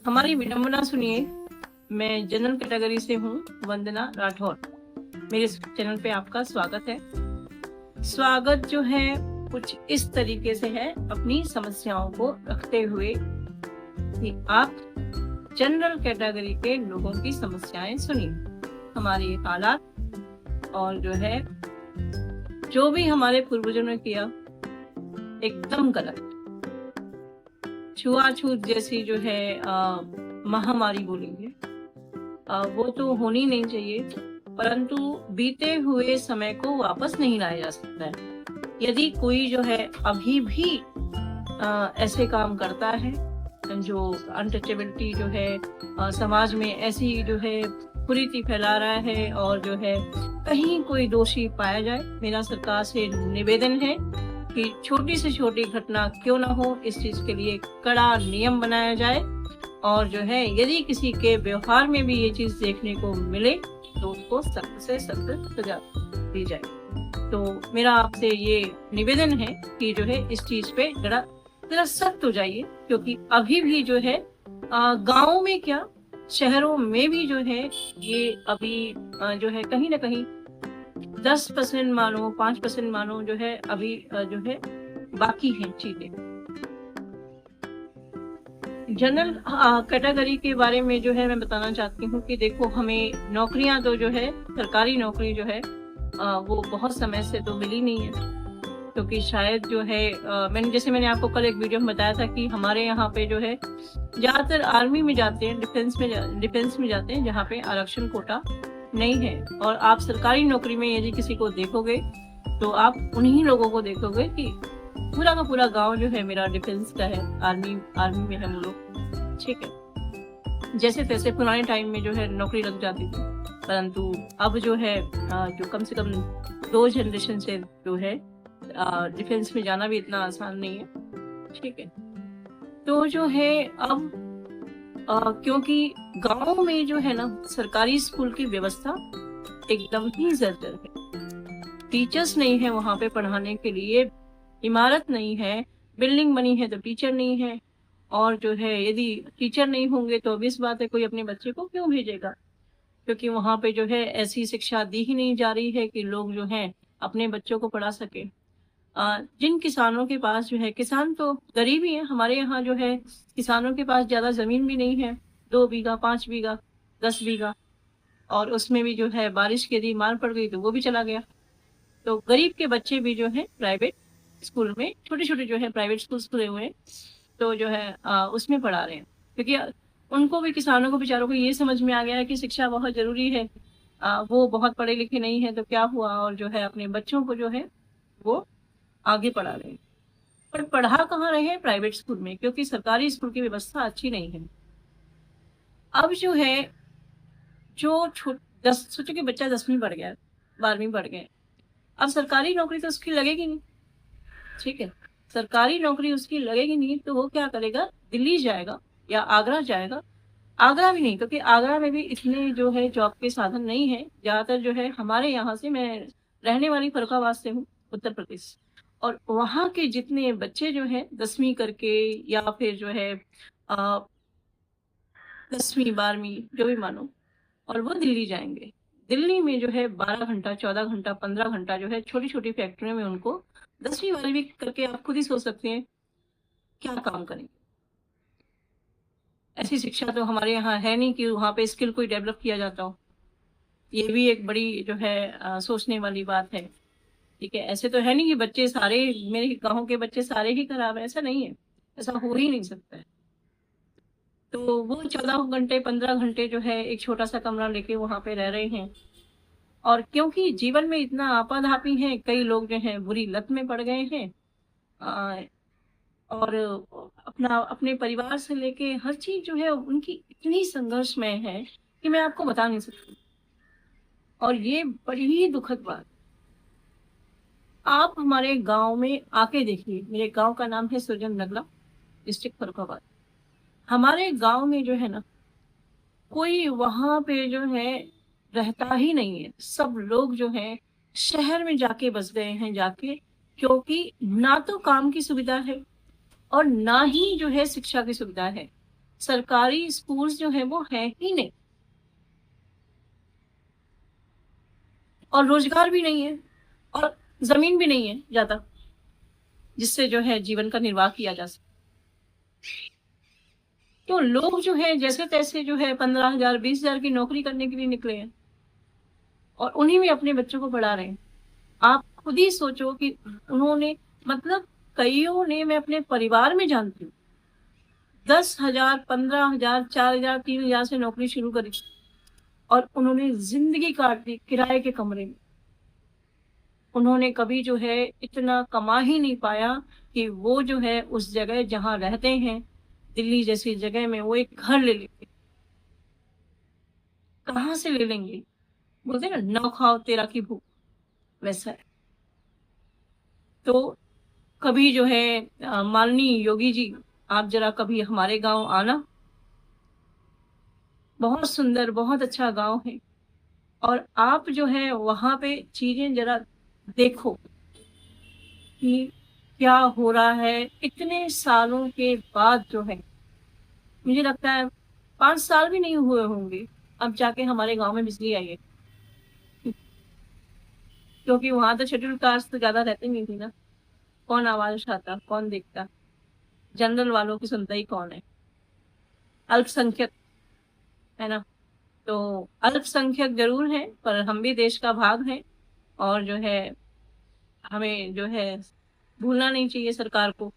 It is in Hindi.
हमारी विडंबना सुनिए। मैं जनरल कैटेगरी से हूँ, वंदना राठौर। मेरे चैनल पे आपका स्वागत है। स्वागत जो है कुछ इस तरीके से है, अपनी समस्याओं को रखते हुए कि आप जनरल कैटेगरी के लोगों की समस्याएं सुनिए। हमारे हालात और जो भी हमारे पूर्वजों ने किया एकदम गलत। छुआछूत जैसी महामारी बोलेंगे, वो तो होनी नहीं चाहिए, परंतु बीते हुए समय को वापस नहीं लाया जा सकता है। यदि कोई अभी भी ऐसे काम करता है, जो अनटचेबिलिटी समाज में ऐसी कुरीति फैला रहा है और कहीं कोई दोषी पाया जाए, मेरा सरकार से निवेदन है कि छोटी से छोटी घटना क्यों ना हो, इस चीज के लिए कड़ा नियम बनाया जाए और यदि किसी के व्यवहार में भी ये चीज देखने को मिले तो उसको सख्त से सख्त सजा दी जाए। तो मेरा आपसे ये निवेदन है कि इस चीज पे जरा सख्त हो जाइए, क्योंकि अभी भी गाँव में क्या, शहरों में भी ये अभी कहीं ना कहीं 10% मानो, 5% मानो अभी बाकी है चीजें। जनरल कैटेगरी के बारे में मैं बताना चाहती हूँ कि देखो, हमें नौकरियां तो सरकारी नौकरी वो बहुत समय से तो मिली नहीं है, क्योंकि शायद मैंने आपको कल एक वीडियो में बताया था कि हमारे यहाँ पे ज्यादातर आर्मी में जाते हैं, डिफेंस में जाते हैं, जहाँ पे आरक्षण कोटा नहीं है। और आप सरकारी नौकरी में यदि किसी को देखोगे तो आप उन्हीं लोगों को देखोगे कि पूरा का पूरा गांव मेरा डिफेंस का है, आर्मी में है वो लोग। ठीक है, जैसे तैसे पुराने टाइम में नौकरी लग जाती थी, परंतु अब जो कम से कम 2 जनरेशन से डिफेंस में जाना भी इतना आसान नहीं है। ठीक है, तो अब क्योंकि गांव में ना सरकारी स्कूल की व्यवस्था एकदम ही जर्जर है। टीचर्स नहीं है वहां पे पढ़ाने के लिए, इमारत नहीं है, बिल्डिंग बनी है तो टीचर नहीं है। और यदि टीचर नहीं होंगे तो अब इस बात है, कोई अपने बच्चे को क्यों भेजेगा, क्योंकि वहां पे ऐसी शिक्षा दी ही नहीं जा रही है कि लोग अपने बच्चों को पढ़ा सके। जिन किसानों के पास किसान तो गरीब ही है, हमारे यहाँ किसानों के पास ज्यादा जमीन भी नहीं है, 2 बीघा, 5 बीघा, 10 बीघा, और उसमें भी बारिश के यदि मार पड़ गई तो वो भी चला गया। तो गरीब के बच्चे भी प्राइवेट स्कूल में, छोटे छोटे प्राइवेट स्कूल खुले हुए हैं, तो उसमें पढ़ा रहे हैं, क्योंकि उनको भी, किसानों को बेचारों को ये समझ में आ गया है कि शिक्षा बहुत जरूरी है। वो बहुत पढ़े लिखे नहीं है तो क्या हुआ, और अपने बच्चों को वो आगे पढ़ा रहे हैं। पर पढ़ा कहाँ रहे हैं? प्राइवेट स्कूल में, क्योंकि सरकारी स्कूल की व्यवस्था अच्छी नहीं है। अब सोचो कि बच्चा 10वीं पढ़ गया, 12वीं पढ़ गया, अब सरकारी नौकरी तो उसकी लगेगी नहीं। ठीक है, सरकारी नौकरी उसकी लगेगी नहीं तो वो क्या करेगा? दिल्ली जाएगा या आगरा जाएगा। आगरा भी नहीं, क्योंकि आगरा में भी इतने जॉब के साधन नहीं है। ज्यादातर हमारे यहाँ से, मैं रहने वाली फर्रुखाबाद से हूँ, उत्तर प्रदेश, और वहाँ के जितने बच्चे 10वीं करके या फिर 10वीं 12वीं जो भी मानो, और वो दिल्ली जाएंगे। दिल्ली में 12 घंटा, 14 घंटा, 15 घंटा छोटी छोटी फैक्ट्रियों में उनको 10वीं 12वीं करके, आप खुद ही सोच सकते हैं क्या काम करेंगे। ऐसी शिक्षा तो हमारे यहाँ है नहीं कि वहाँ पे स्किल कोई डेवलप किया जाता हो। ये भी एक बड़ी सोचने वाली बात है। ठीक है, ऐसे तो है नहीं कि बच्चे सारे, मेरे गाँव के बच्चे सारे ही खराब है, ऐसा नहीं है, ऐसा हो ही नहीं सकता है। तो वो 14 घंटे 15 घंटे एक छोटा सा कमरा लेके वहां पे रह रहे हैं। और क्योंकि जीवन में इतना आपाधापी है, कई लोग बुरी लत में पड़ गए हैं, और अपने परिवार से लेके हर चीज उनकी इतनी संघर्षमय है कि मैं आपको बता नहीं सकती। और ये बड़ी ही दुखद बात, आप हमारे गांव में आके देखिए। मेरे गांव का नाम है सुरजन नगला, डिस्ट्रिक्ट फर्रुखाबाद। हमारे गांव में ना कोई वहां पे रहता ही नहीं है। सब लोग शहर में जाके बस गए हैं जाके, क्योंकि ना तो काम की सुविधा है और ना ही शिक्षा की सुविधा है। सरकारी स्कूल्स जो है वो है ही नहीं, और रोजगार भी नहीं है, और जमीन भी नहीं है ज्यादा जिससे जो है जीवन का निर्वाह किया जा सके। तो लोग जो है जैसे तैसे जो है 15,000 20,000 की नौकरी करने के लिए निकले हैं, और उन्हीं में अपने बच्चों को पढ़ा रहे हैं। आप खुद ही सोचो कि उन्होंने, मतलब कईयों ने, मैं अपने परिवार में जानती हूँ, 10,000 15,000 4,000 3,000 से नौकरी शुरू करी, और उन्होंने जिंदगी काट दी किराए के कमरे में। उन्होंने कभी जो है इतना कमा ही नहीं पाया कि वो जो है उस जगह जहाँ रहते हैं, दिल्ली जैसी जगह में, वो एक घर ले लेंगे। कहाँ से ले लेंगे? बोलते हैं ना, नौ खाओ तेरा की भूख, वैसा है। तो कभी जो है माननीय योगी जी, आप जरा कभी हमारे गांव आना, बहुत सुंदर बहुत अच्छा गांव है, और आप जो है वहां पे चीजें जरा देखो कि क्या हो रहा है इतने सालों के बाद। जो है मुझे लगता है 5 साल भी नहीं हुए होंगे अब जाके हमारे गांव में बिजली आई है, क्योंकि वहां तो शेड्यूल कास्ट तो ज्यादा रहते नहीं थी ना। कौन आवाज उठाता, कौन देखता, जनरल वालों की सुनता ही कौन है? अल्पसंख्यक, है ना। तो अल्पसंख्यक जरूर है, पर हम भी देश का भाग हैं, और जो है हमें जो है भूलना नहीं चाहिए सरकार को।